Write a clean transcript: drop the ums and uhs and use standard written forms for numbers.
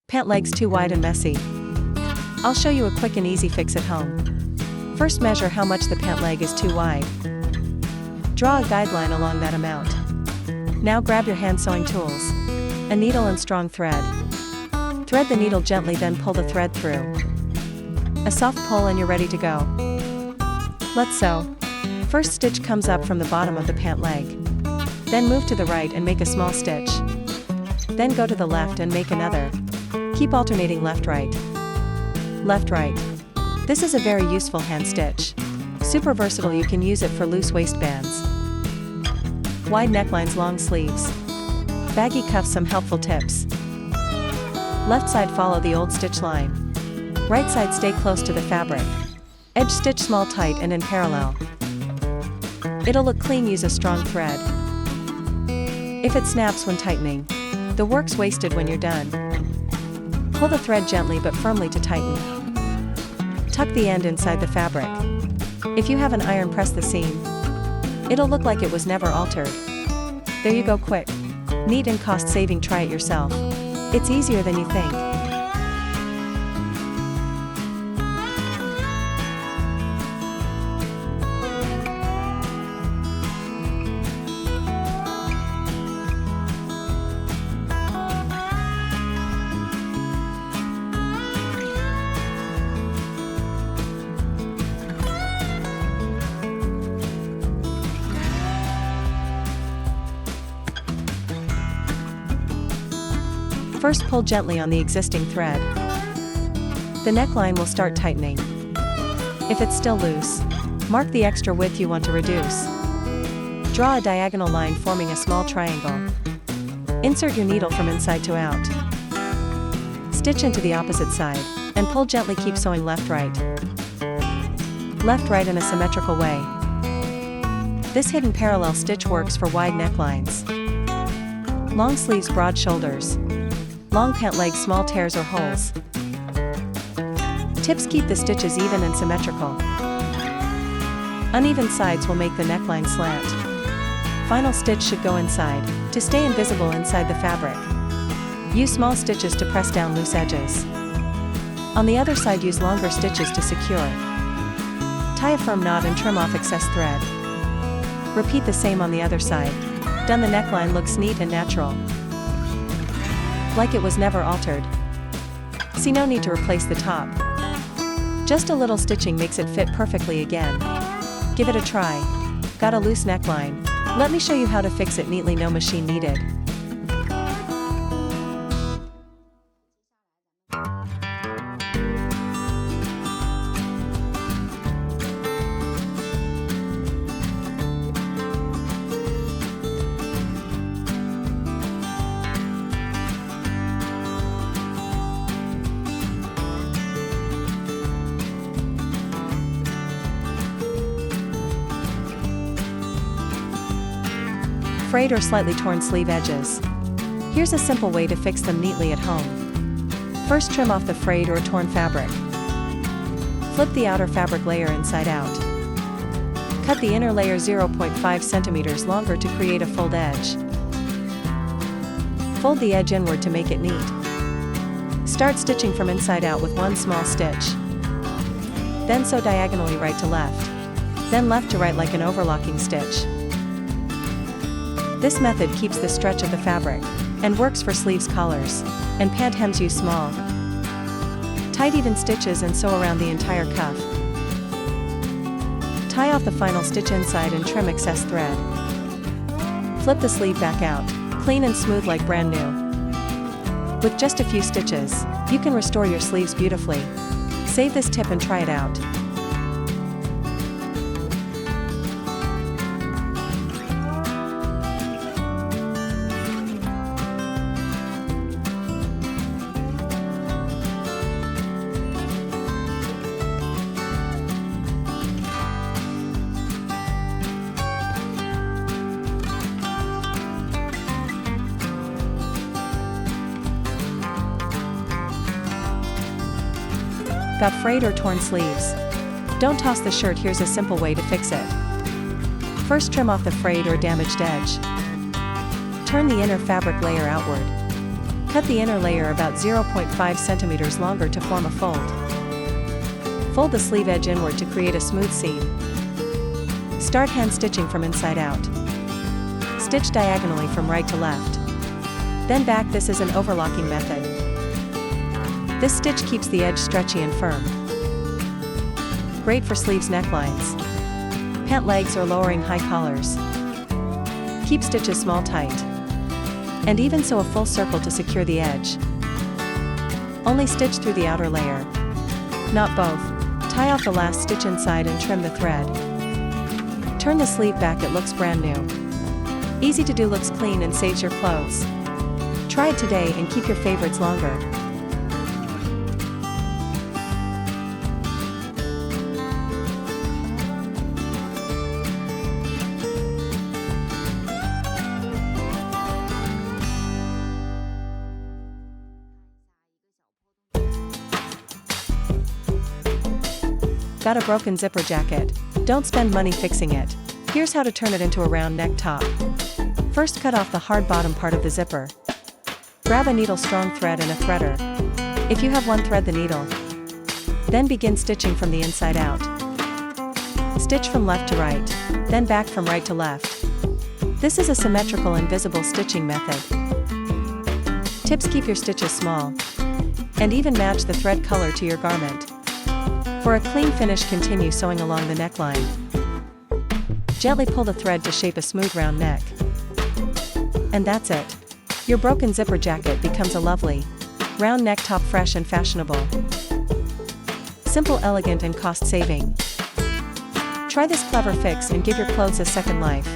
Pant legs too wide and messy. I'll show you a quick and easy fix at home. First, measure how much the pant leg is too wide. Draw a guideline along that amount. Now grab your hand sewing tools, a needle and strong thread. Thread the needle gently, then pull the thread through. A soft pull and you're ready to go. Let's sew. First stitch comes up from the bottom of the pant leg. Then move to the right and make a small stitch. Then go to the left and make another. Keep alternating left-right. Left-right. This is a very useful hand stitch. Super versatile, you can use it for loose waistbands. Wide necklines, long sleeves. Baggy cuffs, some helpful tips. Left side, follow the old stitch line. Right side, stay close to the fabric. Edge stitch small, tight and in parallel. It'll look clean, use a strong thread. If it snaps when tightening, the work's wasted when you're done. Pull the thread gently but firmly to tighten. Tuck the end inside the fabric. If you have an iron, press the seam. It'll look like it was never altered. There you go, quick, neat and cost-saving. Try it yourself. It's easier than you think. First, pull gently on the existing thread. The neckline will start tightening. If it's still loose, mark the extra width you want to reduce. Draw a diagonal line forming a small triangle. Insert your needle from inside to out. Stitch into the opposite side, and pull gently. Keep sewing left-right. Left-right in a symmetrical way. This hidden parallel stitch works for wide necklines. Long sleeves, broad shoulders. Long pant legs, small tears or holes. Tips: keep the stitches even and symmetrical. Uneven sides will make the neckline slant. Final stitch should go inside, to stay invisible inside the fabric. Use small stitches to press down loose edges. On the other side, use longer stitches to secure. Tie a firm knot and trim off excess thread. Repeat the same on the other side. Done. The neckline looks neat and natural, like it was never altered. See, no need to replace the top. Just a little stitching makes it fit perfectly again. Give it a try. Got a loose neckline? Let me show you how to fix it neatly. No machine needed. Frayed or slightly torn sleeve edges. Here's a simple way to fix them neatly at home. First, trim off the frayed or torn fabric. Flip the outer fabric layer inside out. Cut the inner layer 0.5 centimeters longer to create a fold edge. Fold the edge inward to make it neat. Start stitching from inside out with one small stitch. Then sew diagonally right to left. Then left to right like an overlocking stitch. This method keeps the stretch of the fabric, and works for sleeves, collars, and pant hems. Use small, tight even stitches and sew around the entire cuff. Tie off the final stitch inside and trim excess thread. Flip the sleeve back out, clean and smooth like brand new. With just a few stitches, you can restore your sleeves beautifully. Save this tip and try it out. Got frayed or torn sleeves? Don't toss the shirt. Here's a simple way to fix it. First, trim off the frayed or damaged edge. Turn the inner fabric layer outward. Cut the inner layer about 0.5 centimeters longer to form a fold. Fold the sleeve edge inward to create a smooth seam. Start hand stitching from inside out. Stitch diagonally from right to left. Then back. This is an overlocking method. This stitch keeps the edge stretchy and firm. Great for sleeves necklines, pant legs, or lowering high collars. Keep stitches small tight. And even sew a full circle to secure the edge. Only stitch through the outer layer, not both. Tie off the last stitch inside and trim the thread. Turn the sleeve back. It looks brand new. Easy to do, looks clean, and saves your clothes. Try it today and keep your favorites longer. Got a broken zipper jacket? Don't spend money fixing it. Here's how to turn it into a round neck top. First, cut off the hard bottom part of the zipper. Grab a needle, strong thread, and a threader. If you have one, thread the needle. Then begin stitching from the inside out. Stitch from left to right, then back from right to left. This is a symmetrical invisible stitching method. Tips: keep your stitches small, and even match the thread color to your garment. For a clean finish, continue sewing along the neckline. Gently pull the thread to shape a smooth round neck. And that's it. Your broken zipper jacket becomes a lovely round neck top, fresh and fashionable. Simple, elegant, and cost-saving. Try this clever fix and give your clothes a second life.